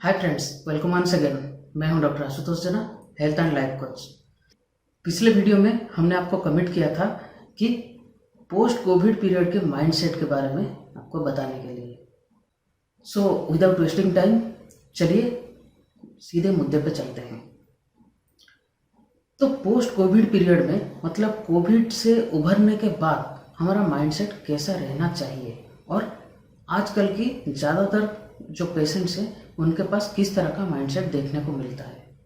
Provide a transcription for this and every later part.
हाय friends, welcome once again. मैं हूं doctor Ashutosh Jana, health and life coach. पिछले वीडियो में हमने आपको कमिट किया था कि पोस्ट कोविड पीरियड के माइंडसेट के बारे में आपको बताने के लिए। सो विदाउट वेस्टिंग टाइम, चलिए सीधे मुद्दे पे चलते हैं। तो पोस्ट कोविड पीरियड में मतलब कोविड से उभरने के बाद हमारा माइंडसेट कैसा रहना चाहिए और आजकल की ज़्यादातर जो पेशेंट्स हैं उनके पास किस तरह का माइंडसेट देखने को मिलता है।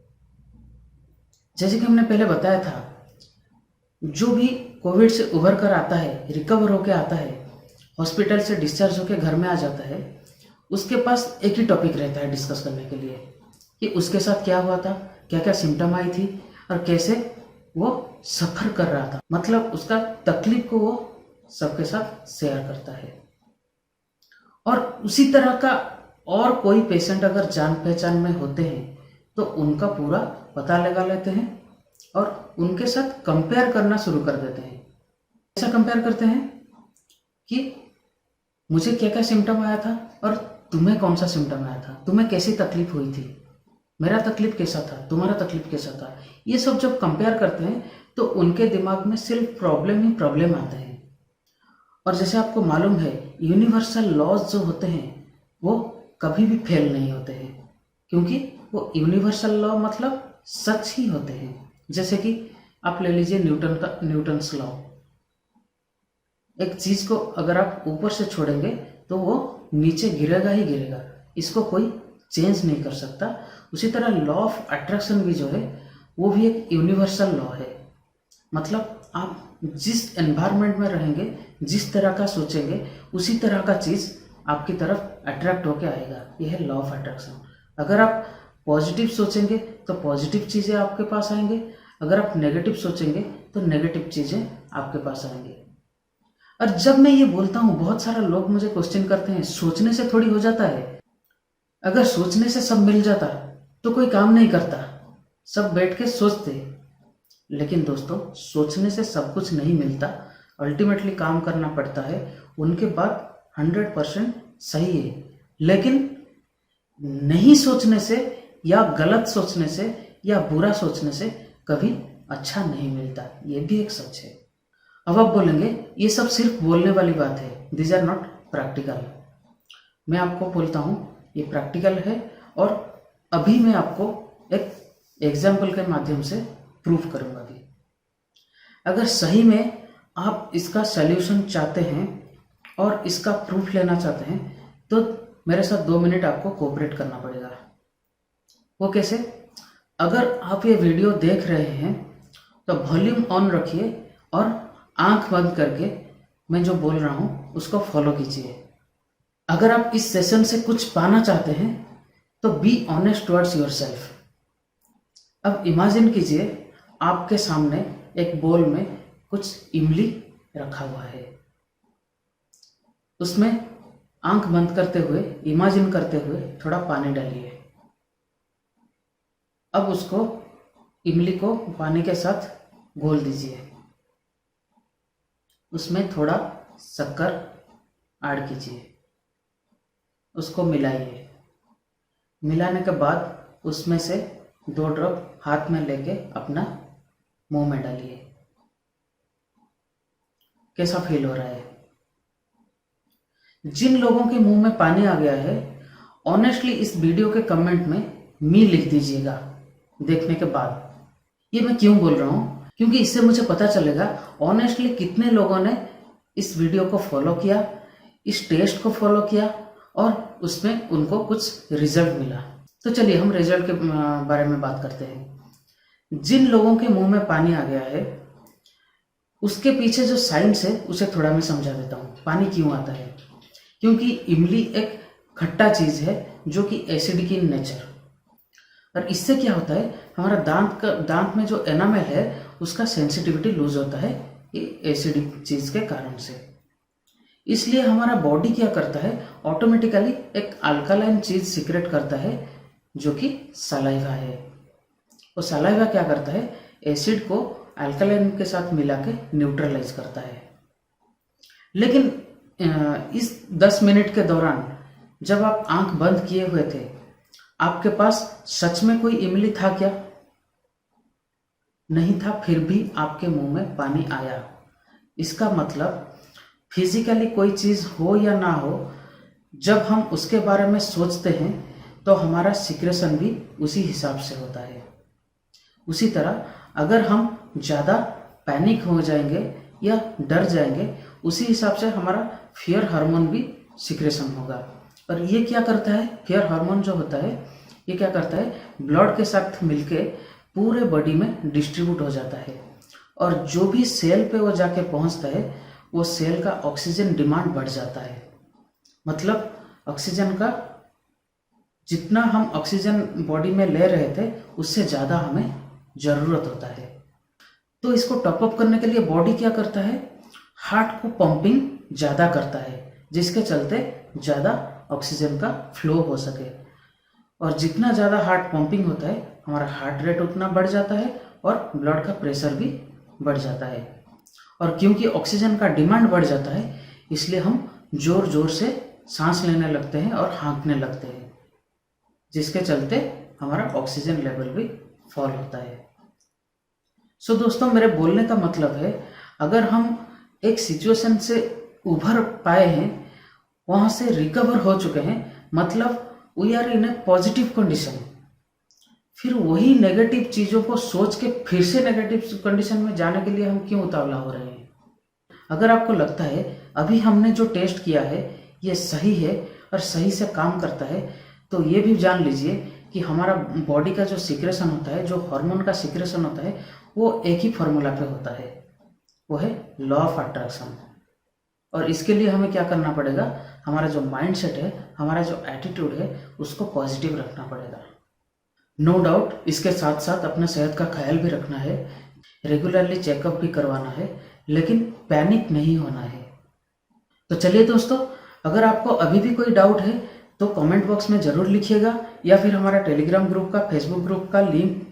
जैसे कि हमने पहले बताया था, जो भी कोविड से उभर कर आता है, रिकवर होकर आता है, हॉस्पिटल से डिस्चार्ज होकर घर में आ जाता है, उसके पास एक ही टॉपिक रहता है डिस्कस करने के लिए कि उसके साथ क्या हुआ था, क्या क्या सिम्टम आई थी और कैसे वो सफ़र कर रहा था। मतलब उसका तकलीफ को वो सबके साथ शेयर करता है। और उसी तरह का और कोई पेशेंट अगर जान पहचान में होते हैं तो उनका पूरा पता लगा लेते हैं और उनके साथ कंपेयर करना शुरू कर देते हैं। ऐसा कंपेयर करते हैं कि मुझे क्या क्या सिम्टम आया था और तुम्हें कौन सा सिम्टम आया था, तुम्हें कैसी तकलीफ हुई थी, मेरा तकलीफ कैसा था, तुम्हारा तकलीफ कैसा था। ये सब जब कंपेयर करते हैं तो उनके दिमाग में सिर्फ प्रॉब्लम ही प्रॉब्लम आते हैं। और जैसे आपको मालूम है, यूनिवर्सल लॉज जो होते हैं वो कभी भी फेल नहीं होते हैं, क्योंकि वो यूनिवर्सल लॉ मतलब सच ही होते हैं। जैसे कि आप ले लीजिए न्यूटन्स लॉ। एक चीज़ को अगर आप ऊपर से छोड़ेंगे तो वो नीचे गिरेगा ही गिरेगा, इसको कोई चेंज नहीं कर सकता। उसी तरह लॉ ऑफ अट्रैक्शन भी जो है वो भी एक यूनिवर्सल लॉ है। मतलब आप जिस एनवायरनमेंट में रहेंगे, जिस तरह का सोचेंगे, उसी तरह का चीज़ आपकी तरफ अट्रैक्ट होके आएगा। यह है लॉ ऑफ अट्रैक्शन। अगर आप पॉजिटिव सोचेंगे तो पॉजिटिव चीज़ें आपके पास आएंगे, अगर आप नेगेटिव सोचेंगे तो नेगेटिव चीज़ें आपके पास आएंगे। और जब मैं ये बोलता हूँ, बहुत सारे लोग मुझे क्वेश्चन करते हैं, सोचने से थोड़ी हो जाता है। अगर सोचने से सब मिल जाता तो कोई काम नहीं करता, सब बैठ के सोचते। लेकिन दोस्तों, सोचने से सब कुछ नहीं मिलता, अल्टीमेटली काम करना पड़ता है। उनके बाद 100% सही है, लेकिन नहीं सोचने से या गलत सोचने से या बुरा सोचने से कभी अच्छा नहीं मिलता। ये भी एक सच है। अब आप बोलेंगे ये सब सिर्फ बोलने वाली बात है, दीज आर नॉट प्रैक्टिकल। मैं आपको बोलता हूँ ये प्रैक्टिकल है और अभी मैं आपको एक एग्जाम्पल के माध्यम से प्रूफ करूँगा भी। अगर सही में आप इसका सल्यूशन चाहते हैं और इसका प्रूफ लेना चाहते हैं तो मेरे साथ 2 मिनट आपको कोऑपरेट करना पड़ेगा। वो कैसे? अगर आप ये वीडियो देख रहे हैं तो वॉल्यूम ऑन रखिए और आंख बंद करके मैं जो बोल रहा हूँ उसको फॉलो कीजिए। अगर आप इस सेशन से कुछ पाना चाहते हैं तो बी ऑनेस्ट टुवर्ड्स योरसेल्फ। अब इमेजिन कीजिए आपके सामने एक बोल में कुछ इमली रखा हुआ है, उसमें आंख बंद करते हुए, इमेजिन करते हुए थोड़ा पानी डालिए। अब उसको, इमली को पानी के साथ घोल दीजिए। उसमें थोड़ा शक्कर ऐड कीजिए, उसको मिलाइए। मिलाने के बाद उसमें से 2 ड्रॉप हाथ में लेके अपना मुंह में डालिए। कैसा फील हो रहा है? जिन लोगों के मुंह में पानी आ गया है, ऑनेस्टली इस वीडियो के कमेंट में मी लिख दीजिएगा देखने के बाद। ये मैं क्यों बोल रहा हूँ? क्योंकि इससे मुझे पता चलेगा ऑनेस्टली कितने लोगों ने इस वीडियो को फॉलो किया, इस टेस्ट को फॉलो किया और उसमें उनको कुछ रिजल्ट मिला। तो चलिए हम रिजल्ट के बारे में बात करते हैं। जिन लोगों के मुंह में पानी आ गया है उसके पीछे जो साइंस है उसे थोड़ा मैं समझा देता हूँ। पानी क्यों आता है? क्योंकि इमली एक खट्टा चीज़ है जो कि एसिडिक इन नेचर, और इससे क्या होता है, हमारा दांत में जो एनामेल है उसका सेंसिटिविटी लूज होता है एसिडिक चीज़ के कारण से। इसलिए हमारा बॉडी क्या करता है, ऑटोमेटिकली एक अल्कालाइन चीज़ सीक्रेट करता है जो कि सलाइवा है। वो सलाइवा क्या करता है, एसिड को अल्कालाइन के साथ मिला के न्यूट्रलाइज करता है। लेकिन इस 10 मिनट के दौरान जब आप आंख बंद किए हुए थे आपके पास सच में कोई इमली था क्या? नहीं था, फिर भी आपके मुंह में पानी आया। इसका मतलब फिजिकली कोई चीज़ हो या ना हो, जब हम उसके बारे में सोचते हैं तो हमारा सिक्रेशन भी उसी हिसाब से होता है। उसी तरह अगर हम ज़्यादा पैनिक हो जाएंगे या डर जाएंगे, उसी हिसाब से हमारा फियर हार्मोन भी सिक्रेशन होगा। और ये क्या करता है, फियर हार्मोन जो होता है ये क्या करता है, ब्लड के साथ मिलके पूरे बॉडी में डिस्ट्रीब्यूट हो जाता है, और जो भी सेल पे वो जाके पहुंचता है वो सेल का ऑक्सीजन डिमांड बढ़ जाता है। मतलब ऑक्सीजन का जितना हम ऑक्सीजन बॉडी में ले रहे थे उससे ज़्यादा हमें ज़रूरत होता है। तो इसको टॉपअप करने के लिए बॉडी क्या करता है, हार्ट को पंपिंग ज़्यादा करता है, जिसके चलते ज़्यादा ऑक्सीजन का फ्लो हो सके। और जितना ज़्यादा हार्ट पंपिंग होता है हमारा हार्ट रेट उतना बढ़ जाता है और ब्लड का प्रेशर भी बढ़ जाता है। और क्योंकि ऑक्सीजन का डिमांड बढ़ जाता है इसलिए हम ज़ोर ज़ोर से सांस लेने लगते हैं और हाँकने लगते हैं, जिसके चलते हमारा ऑक्सीजन लेवल भी फॉल होता है। सो दोस्तों, मेरे बोलने का मतलब है, अगर हम एक सिचुएशन से उभर पाए हैं, वहाँ से रिकवर हो चुके हैं, मतलब we are in a positive condition, फिर वही नेगेटिव चीज़ों को सोच के फिर से नेगेटिव कंडीशन में जाने के लिए हम क्यों उतावला हो रहे हैं? अगर आपको लगता है अभी हमने जो टेस्ट किया है ये सही है और सही से काम करता है, तो ये भी जान लीजिए कि हमारा बॉडी का जो सिक्रेशन होता है, जो हार्मोन का सिक्रेशन होता है, वो एक ही फॉर्मूला पे होता है, वो है लॉ ऑफ अट्रैक्शन। और इसके लिए हमें क्या करना पड़ेगा, हमारा जो माइंड सेट है, हमारा जो एटीट्यूड है, उसको पॉजिटिव रखना पड़ेगा। नो डाउट इसके साथ साथ अपने सेहत का ख्याल भी रखना है, रेगुलरली चेकअप भी करवाना है, लेकिन पैनिक नहीं होना है। तो चलिए दोस्तों, अगर आपको अभी भी कोई डाउट है तो कमेंट बॉक्स में ज़रूर लिखिएगा, या फिर हमारा टेलीग्राम ग्रुप का, फेसबुक ग्रुप का लिंक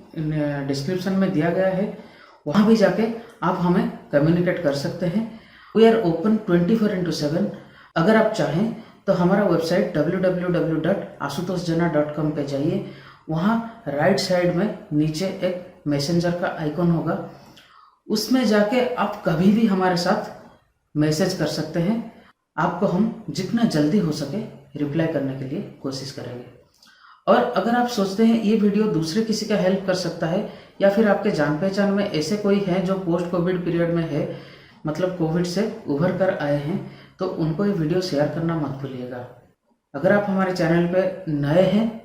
डिस्क्रिप्शन में दिया गया है, वहाँ भी जाके आप हमें कम्युनिकेट कर सकते हैं। We are open 24/7। अगर आप चाहें तो हमारा वेबसाइट www.ashutoshjana.com पे जाइए, वहाँ राइट साइड में नीचे एक मैसेंजर का आइकॉन होगा, उसमें जाके आप कभी भी हमारे साथ मैसेज कर सकते हैं। आपको हम जितना जल्दी हो सके रिप्लाई करने के लिए कोशिश करेंगे। और अगर आप सोचते हैं ये वीडियो दूसरे किसी का हेल्प कर सकता है, या फिर आपके जान पहचान में ऐसे कोई हैं जो पोस्ट कोविड पीरियड में है, मतलब कोविड से उभर कर आए हैं, तो उनको ये वीडियो शेयर करना मत भूलिएगा। अगर आप हमारे चैनल पे नए हैं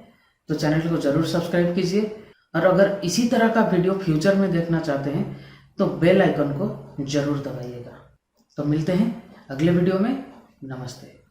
तो चैनल को ज़रूर सब्सक्राइब कीजिए, और अगर इसी तरह का वीडियो फ्यूचर में देखना चाहते हैं तो बेल आइकन को ज़रूर दबाइएगा। तो मिलते हैं अगले वीडियो में। नमस्ते।